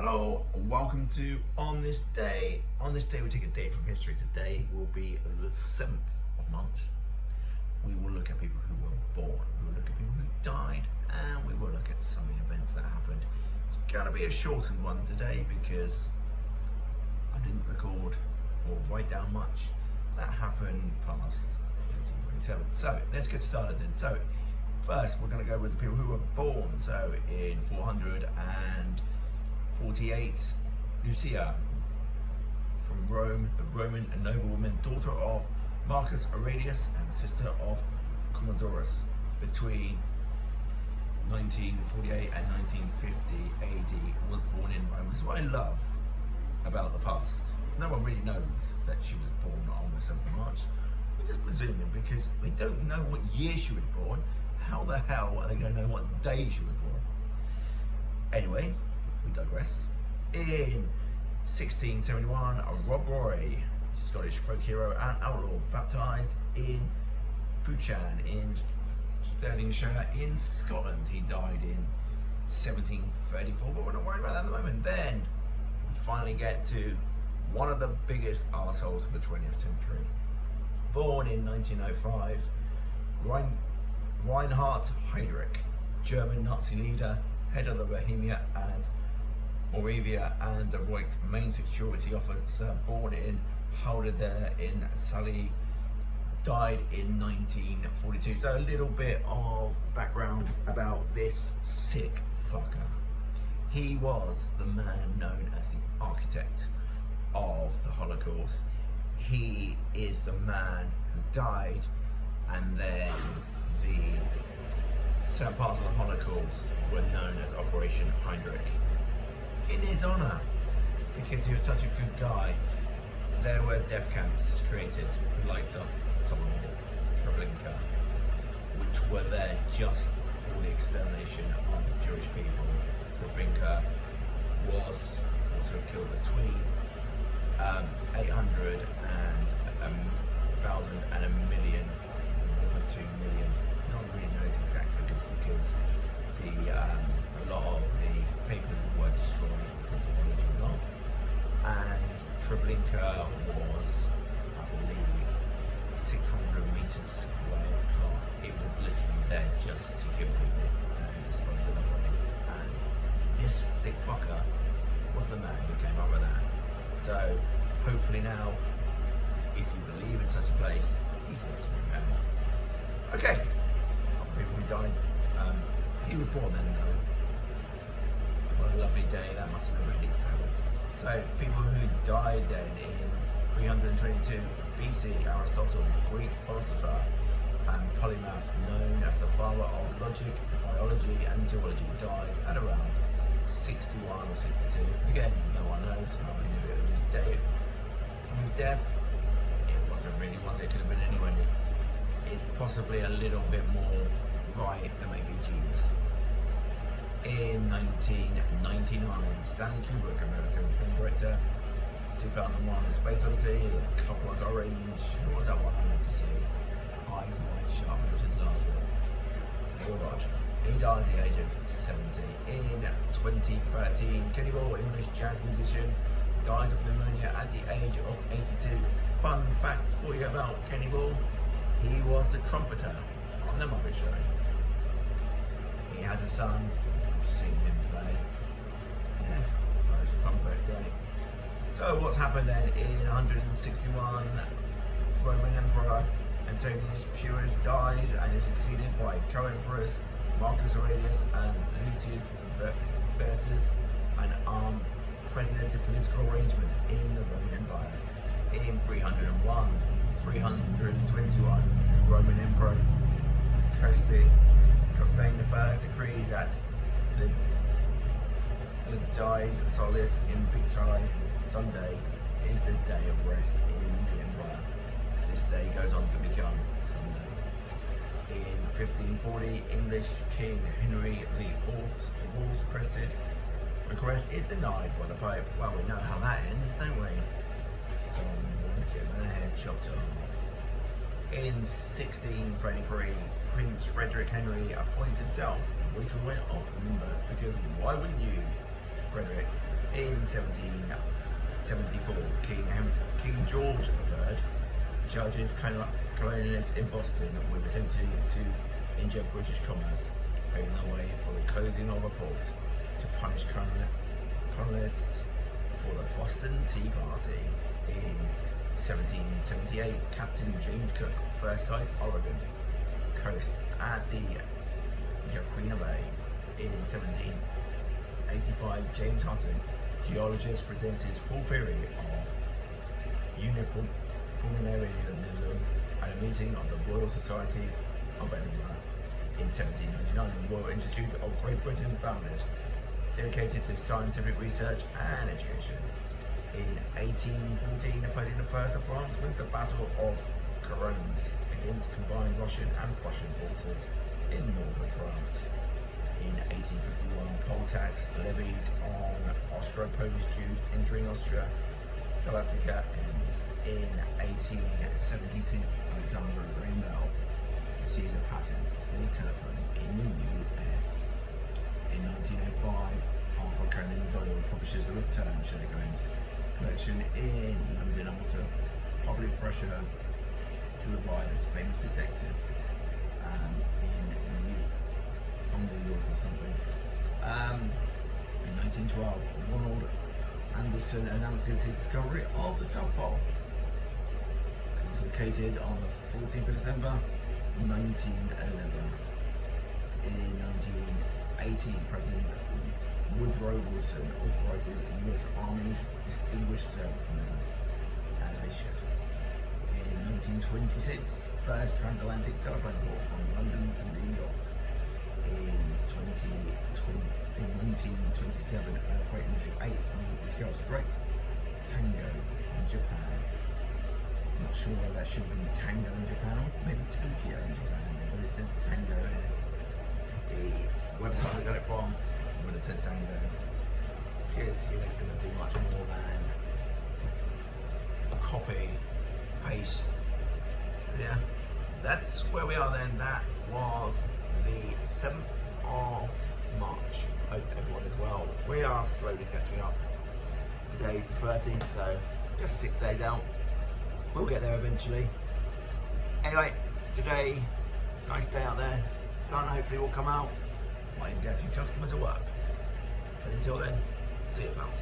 Hello, welcome to On This Day. On this day, we take a day from history. Today will be the 7th of March. We will look at people who were born, we will look at people who died, and we will look at some of the events that happened. It's going to be a shortened one today because I didn't record or write down much that happened past 1927. So let's get started then. So first, we're going to go with the people who were born. So in 448, Lucia from Rome, a Roman noblewoman, daughter of Marcus Aurelius and sister of Commodorus, between 1948 and 1950 AD, was born in Rome. This is what I love about the past. No one really knows that she was born on the 7th of March. We're just presuming because we don't know what year she was born. How the hell are they going to know what day she was born? Anyway, we digress. In 1671, Rob Roy, Scottish folk hero and outlaw, baptised in Buchan in Stirlingshire in Scotland. He died in 1734, but we're not worried about that at the moment. Then we finally get to one of the biggest arseholes of the 20th century. Born in 1905, Reinhard Heydrich, German Nazi leader, head of the Bohemia and Moravia and the Reich's main security officer, born in Halderdale in Sally, died in 1942. So a little bit of background about this sick fucker. He was the man known as the architect of the Holocaust. He is the man who died, and then the certain parts of the Holocaust were known as Operation Heydrich. In his honour, because he was such a good guy, there were death camps created, the likes of Sobibor, Treblinka, which were there just for the extermination of the Jewish people. Treblinka was thought to have killed between 800 and 1,000 and a million, over 2 million. No one really knows exact figures because a lot of the papers were destroyed because of the original. And Treblinka was, I believe, 600 meters square long. It was literally there just to kill people and dispose of their bodies. And this sick fucker was the man who came up with that. So hopefully now, if you believe in such a place, he's not to be found. Okay, other people who died. He was born then, though. What a lovely day that must have been for his parents. So people who died then in 322 BC, Aristotle, Greek philosopher and polymath known as the father of logic, biology and zoology, died at around 61 or 62. Again, no one knows how he knew it was his day. His death, it wasn't really, was it? It could have been anyone. It's possibly a little bit more right than maybe Jesus. In 1999, Stanley Kubrick, American film director, 2001, A Space Odyssey, Clockwork Orange. What was that one I meant to see? Eyes Wide Shut, which was his last one. Oh God. He died at the age of 70. In 2013, Kenny Ball, English jazz musician, dies of pneumonia at the age of 82. Fun fact for you about Kenny Ball: he was the trumpeter on The Muppet Show. He has a son. I've seen him play. Yeah, nice trumpet, great. So what's happened then? In 161, Roman Emperor Antonius Pius dies and is succeeded by co-emperors Marcus Aurelius and Lucius Versus, an armed presidental political arrangement in the Roman Empire. In 301, 321, Roman Emperor Constantine I decrees that the Dies Solis Invicti Sunday is the day of rest in the Empire. This day goes on to become Sunday. In 1540, English King Henry IV's request is denied by the Pope. Well, we know how that ends, don't we? Someone's getting their head chopped off. In 1633, Prince Frederick Henry appoints himself Viceroy of Limburg, because why wouldn't you, Frederick? In 1774, King George III charges colonialists in Boston with attempting to injure British commerce, paving the way for the closing of a port to punish colonists for the Boston Tea Party. In 1778, Captain James Cook first sights Oregon coast at the Yaquina Bay. In 1785, James Hutton, geologist, presents his full theory of uniformitarianism at a meeting of the Royal Society of Edinburgh. In 1799, the Royal Institute of Great Britain founded, dedicated to scientific research and education. In 1814, Napoleon I of France wins the Battle of Corones against combined Russian and Prussian forces in northern France. In 1851, poll tax levied on Austro-Polish Jews entering Austria Galactica ends. In 1876, Alexander Graham Bell receives a patent for the telephone in the US. In 1905, Arthur Conan Doyle publishes The Return of Sherlock Holmes collection in London under public pressure to revive his famous detective from New York or something. In 1912, Ronald Anderson announces his discovery of the South Pole. It was located on the 14th of December 1911. In 1918, President Woodrow Wilson authorizes the U.S. Army's Distinguished Service Medal, as they should. In 1926, first transatlantic telephone call from London to New York. In 1927, Great Initial 8 on scale strikes Tango in Japan. I'm not sure whether that should have been Tango in Japan or maybe Tokyo in Japan, but it says Tango here. The website I got it from would have said Tango, because you're not going to do much more than copy, paste. Yeah, that's where we are then. That was the 7th of March. Hope everyone is well. We are slowly catching up. Today's the 13th, so just 6 days out. We'll get there eventually. Anyway, today, nice day out there. Sun hopefully will come out. Might even get a few customers at work. But until then, see you pals.